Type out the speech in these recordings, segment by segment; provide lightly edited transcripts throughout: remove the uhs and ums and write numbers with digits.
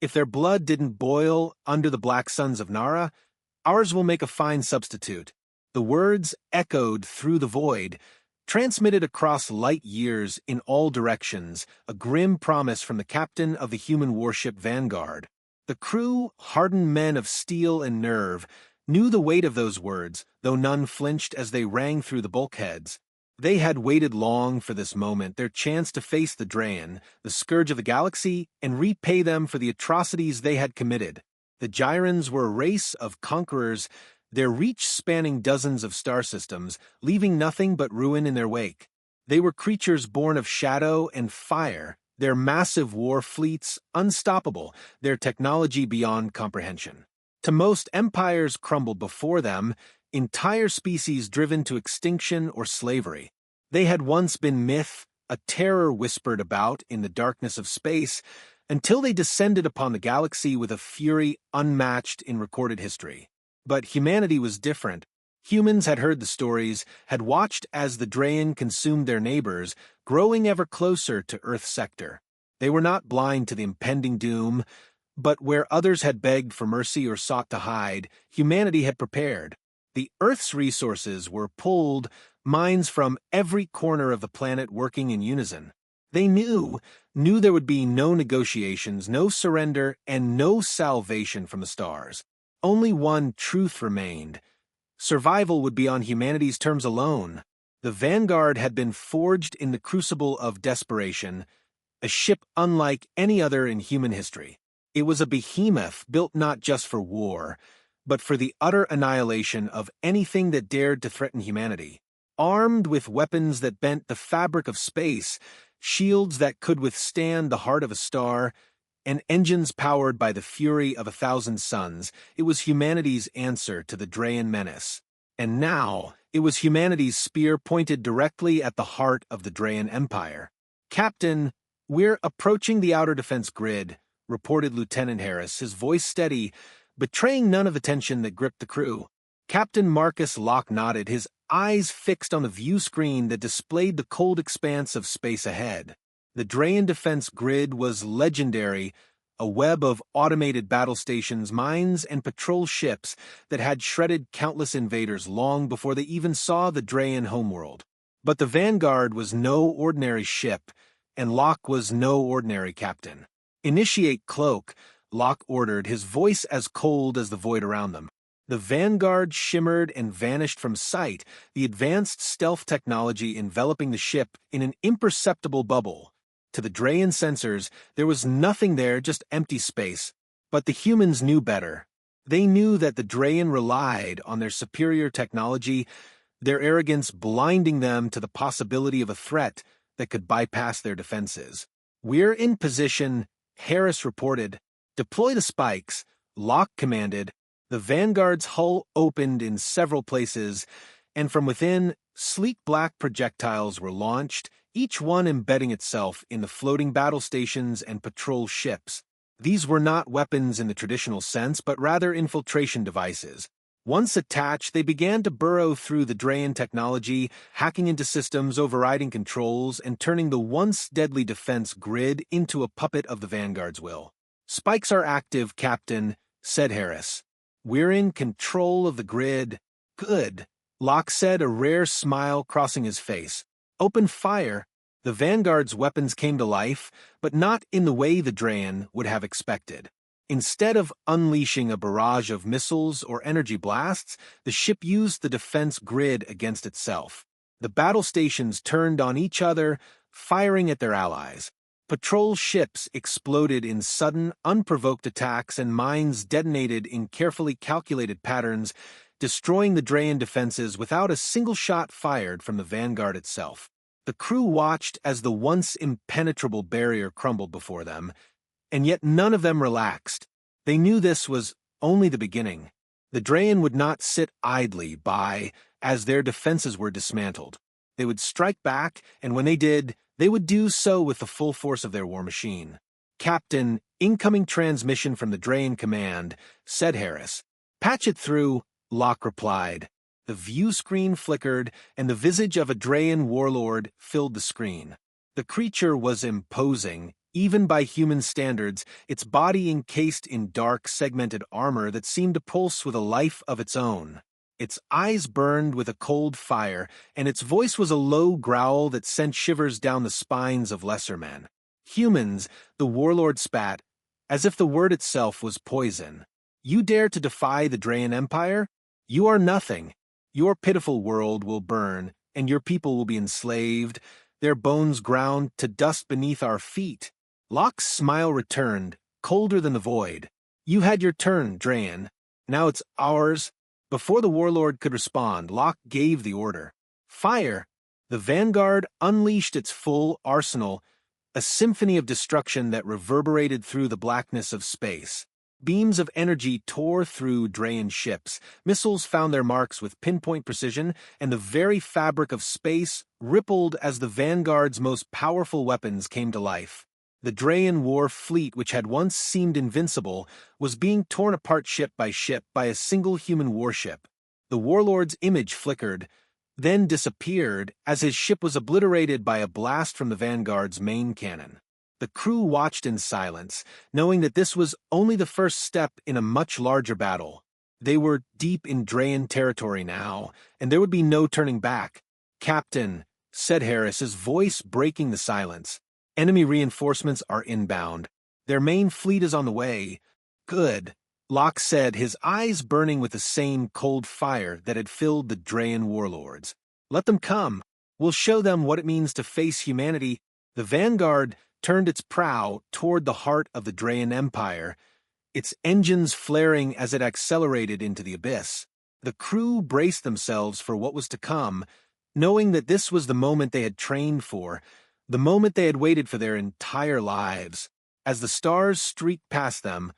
If their blood didn't boil under the black suns of Nara, ours will make a fine substitute. The words echoed through the void, transmitted across light years in all directions, a grim promise from the captain of the human warship Vanguard. The crew, hardened men of steel and nerve, knew the weight of those words, though none flinched as they rang through the bulkheads. They had waited long for this moment, their chance to face the Draen, the scourge of the galaxy, and repay them for the atrocities they had committed. The Gyrans were a race of conquerors, their reach spanning dozens of star systems, leaving nothing but ruin in their wake. They were creatures born of shadow and fire, their massive war fleets unstoppable, their technology beyond comprehension. To most, empires crumbled before them, entire species driven to extinction or slavery. They had once been myth, a terror whispered about in the darkness of space, until they descended upon the galaxy with a fury unmatched in recorded history. But humanity was different. Humans had heard the stories, had watched as the Draen consumed their neighbors, growing ever closer to Earth's sector. They were not blind to the impending doom, but where others had begged for mercy or sought to hide, humanity had prepared. The Earth's resources were pulled, minds from every corner of the planet working in unison. They knew there would be no negotiations, no surrender, and no salvation from the stars. Only one truth remained. Survival would be on humanity's terms alone. The Vanguard had been forged in the crucible of desperation, a ship unlike any other in human history. It was a behemoth built not just for war, but for the utter annihilation of anything that dared to threaten humanity. Armed with weapons that bent the fabric of space, shields that could withstand the heart of a star, and engines powered by the fury of 1,000 suns, it was humanity's answer to the Draen menace. And now, it was humanity's spear pointed directly at the heart of the Draen Empire. "Captain, we're approaching the outer defense grid," reported Lieutenant Harris, his voice steady, betraying none of the tension that gripped the crew. Captain Marcus Locke nodded, his eyes fixed on the view screen that displayed the cold expanse of space ahead. The Draen defense grid was legendary, a web of automated battle stations, mines, and patrol ships that had shredded countless invaders long before they even saw the Draen homeworld. But the Vanguard was no ordinary ship, and Locke was no ordinary captain. "Initiate cloak," Locke ordered, his voice as cold as the void around them. The Vanguard shimmered and vanished from sight, the advanced stealth technology enveloping the ship in an imperceptible bubble. To the Draen sensors, there was nothing there, just empty space. But the humans knew better. They knew that the Draen relied on their superior technology, their arrogance blinding them to the possibility of a threat that could bypass their defenses. "We're in position," Harris reported. "Deploy the spikes," Locke commanded. The Vanguard's hull opened in several places, and from within, sleek black projectiles were launched, each one embedding itself in the floating battle stations and patrol ships. These were not weapons in the traditional sense, but rather infiltration devices. Once attached, they began to burrow through the Draen technology, hacking into systems, overriding controls, and turning the once deadly defense grid into a puppet of the Vanguard's will. "Spikes are active, Captain," said Harris. "We're in control of the grid." "Good," Locke said, a rare smile crossing his face. "Open fire." The Vanguard's weapons came to life, but not in the way the Draen would have expected. Instead of unleashing a barrage of missiles or energy blasts, the ship used the defense grid against itself. The battle stations turned on each other, firing at their allies. Patrol ships exploded in sudden, unprovoked attacks, and mines detonated in carefully calculated patterns, destroying the Draen defenses without a single shot fired from the Vanguard itself. The crew watched as the once impenetrable barrier crumbled before them, and yet none of them relaxed. They knew this was only the beginning. The Draen would not sit idly by as their defenses were dismantled. They would strike back, and when they did, they would do so with the full force of their war machine. "Captain, incoming transmission from the Draen command," said Harris. "Patch it through," Locke replied. The view screen flickered, and the visage of a Draen warlord filled the screen. The creature was imposing, Even by human standards, its body encased in dark, segmented armor that seemed to pulse with a life of its own. Its eyes burned with a cold fire, and its voice was a low growl that sent shivers down the spines of lesser men. Humans, the warlord spat, as if the word itself was poison. You dare to defy the Drayan Empire? You are nothing. Your pitiful world will burn, and your people will be enslaved, their bones ground to dust beneath our feet. Locke's smile returned, colder than the void. You had your turn, Drayan. Now it's ours. Before the warlord could respond, Locke gave the order. Fire! The Vanguard unleashed its full arsenal, a symphony of destruction that reverberated through the blackness of space. Beams of energy tore through Drayan ships, missiles found their marks with pinpoint precision, and the very fabric of space rippled as the Vanguard's most powerful weapons came to life. The Drayan war fleet, which had once seemed invincible, was being torn apart ship by a single human warship. The warlord's image flickered, then disappeared as his ship was obliterated by a blast from the Vanguard's main cannon. The crew watched in silence, knowing that this was only the first step in a much larger battle. They were deep in Drayan territory now, and there would be no turning back. "Captain," said Harris, his voice breaking the silence. "Enemy reinforcements are inbound. Their main fleet is on the way." "Good," Locke said, his eyes burning with the same cold fire that had filled the Drayan warlords. "Let them come. We'll show them what it means to face humanity." The Vanguard turned its prow toward the heart of the Drayan Empire, its engines flaring as it accelerated into the abyss. The crew braced themselves for what was to come, knowing that this was the moment they had trained for, the moment they had waited for their entire lives. As the stars streaked past them,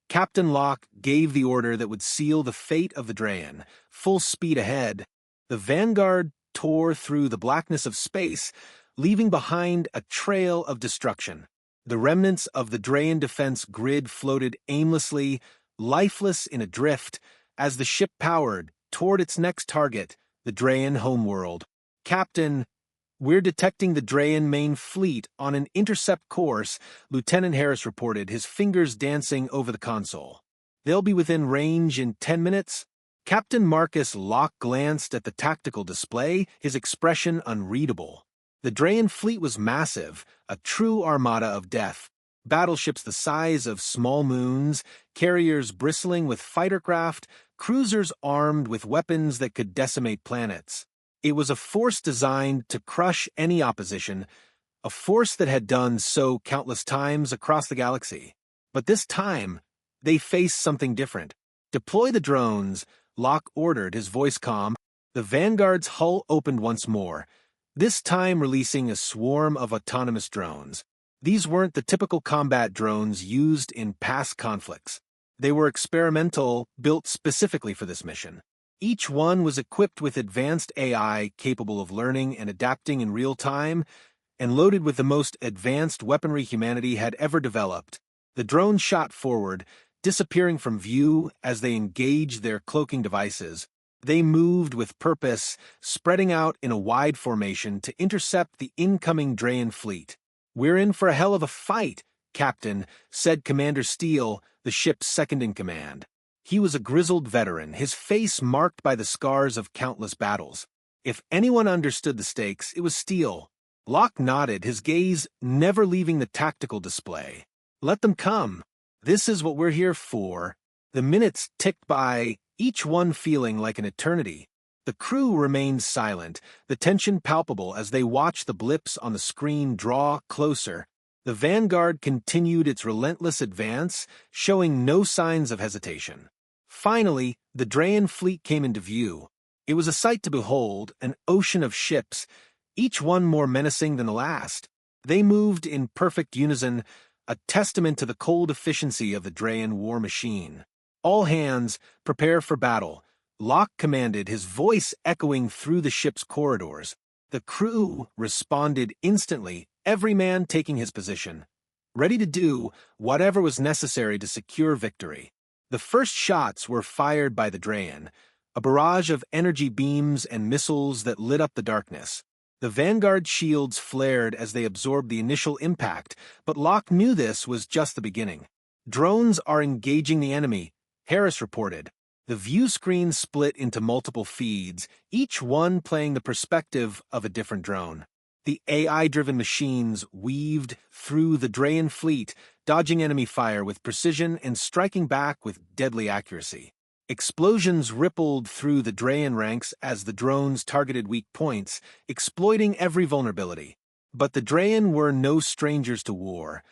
Captain Locke gave the order that would seal the fate of the Drayan. Full speed ahead. The Vanguard tore through the blackness of space, leaving behind a trail of destruction. The remnants of the Drayan defense grid floated aimlessly, lifeless in a drift, as the ship powered toward its next target, the Drayan homeworld. "Captain, we're detecting the Drayan main fleet on an intercept course," Lieutenant Harris reported, his fingers dancing over the console. "They'll be within range in 10 minutes. Captain Marcus Locke glanced at the tactical display, his expression unreadable. The Drayan fleet was massive, a true armada of death. Battleships the size of small moons, carriers bristling with fighter craft, cruisers armed with weapons that could decimate planets. It was a force designed to crush any opposition, a force that had done so countless times across the galaxy. But this time, they faced something different. "Deploy the drones," Locke ordered, his voice calm. The Vanguard's hull opened once more, this time releasing a swarm of autonomous drones. These weren't the typical combat drones used in past conflicts. They were experimental, built specifically for this mission. Each one was equipped with advanced AI capable of learning and adapting in real time, and loaded with the most advanced weaponry humanity had ever developed. The drones shot forward, disappearing from view as they engaged their cloaking devices. They moved with purpose, spreading out in a wide formation to intercept the incoming Drayan fleet. "We're in for a hell of a fight, Captain," said Commander Steele, the ship's second-in-command. He was a grizzled veteran, his face marked by the scars of countless battles. If anyone understood the stakes, it was Steele. Locke nodded, his gaze never leaving the tactical display. "Let them come. This is what we're here for." The minutes ticked by, each one feeling like an eternity. The crew remained silent, the tension palpable as they watched the blips on the screen draw closer. The Vanguard continued its relentless advance, showing no signs of hesitation. Finally, the Drayan fleet came into view. It was a sight to behold, an ocean of ships, each one more menacing than the last. They moved in perfect unison, a testament to the cold efficiency of the Drayan war machine. "All hands, prepare for battle," Locke commanded, his voice echoing through the ship's corridors. The crew responded instantly, every man taking his position, ready to do whatever was necessary to secure victory. The first shots were fired by the Drayan, a barrage of energy beams and missiles that lit up the darkness. The Vanguard shields flared as they absorbed the initial impact, but Locke knew this was just the beginning. Drones are engaging the enemy, Harris reported. The view screen split into multiple feeds, each one playing the perspective of a different drone. The AI-driven machines weaved through the Drayan fleet, dodging enemy fire with precision and striking back with deadly accuracy. Explosions rippled through the Drayan ranks as the drones targeted weak points, exploiting every vulnerability. But the Drayan were no strangers to war.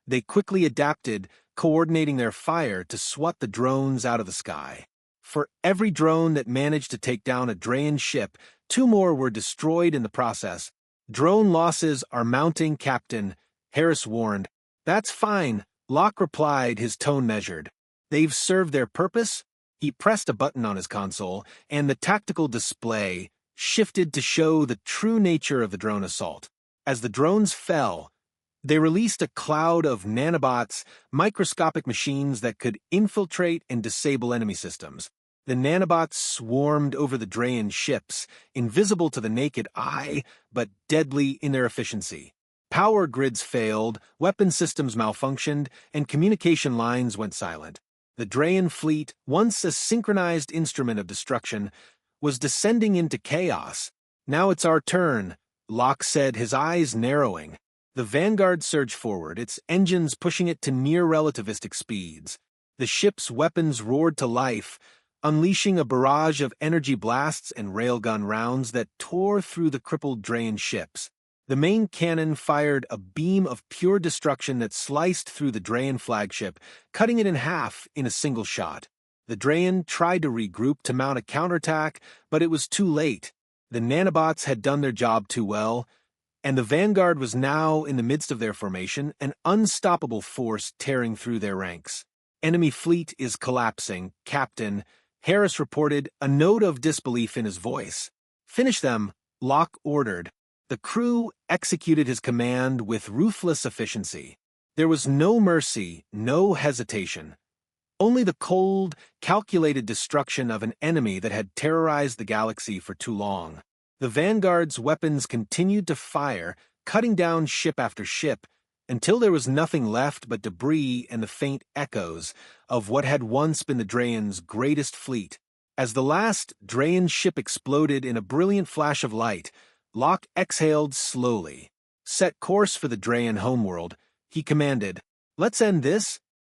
They quickly adapted, coordinating their fire to swat the drones out of the sky. For every drone that managed to take down a Drayan ship, 2 more were destroyed in the process. "Drone losses are mounting, Captain," Harris warned. "That's fine," Locke replied, his tone measured. "They've served their purpose." He pressed a button on his console, and the tactical display shifted to show the true nature of the drone assault. As the drones fell, they released a cloud of nanobots, microscopic machines that could infiltrate and disable enemy systems. The nanobots swarmed over the Drayan ships, invisible to the naked eye, but deadly in their efficiency. Power grids failed, weapon systems malfunctioned, and communication lines went silent. The Drayan fleet, once a synchronized instrument of destruction, was descending into chaos. "Now it's our turn," Locke said, his eyes narrowing. The Vanguard surged forward, its engines pushing it to near-relativistic speeds. The ship's weapons roared to life, unleashing a barrage of energy blasts and railgun rounds that tore through the crippled Drayan ships. The main cannon fired a beam of pure destruction that sliced through the Drayan flagship, cutting it in half in a single shot. The Drayan tried to regroup to mount a counterattack, but it was too late. The nanobots had done their job too well, and the Vanguard was now in the midst of their formation, an unstoppable force tearing through their ranks. "Enemy fleet is collapsing, Captain," Harris reported, a note of disbelief in his voice. "Finish them," Locke ordered. The crew executed his command with ruthless efficiency. There was no mercy, no hesitation. Only the cold, calculated destruction of an enemy that had terrorized the galaxy for too long. The Vanguard's weapons continued to fire, cutting down ship after ship, until there was nothing left but debris and the faint echoes of what had once been the Drayan's greatest fleet. As the last Drayan ship exploded in a brilliant flash of light, Locke exhaled slowly. "Set course for the Drayan homeworld," he commanded. "Let's end this."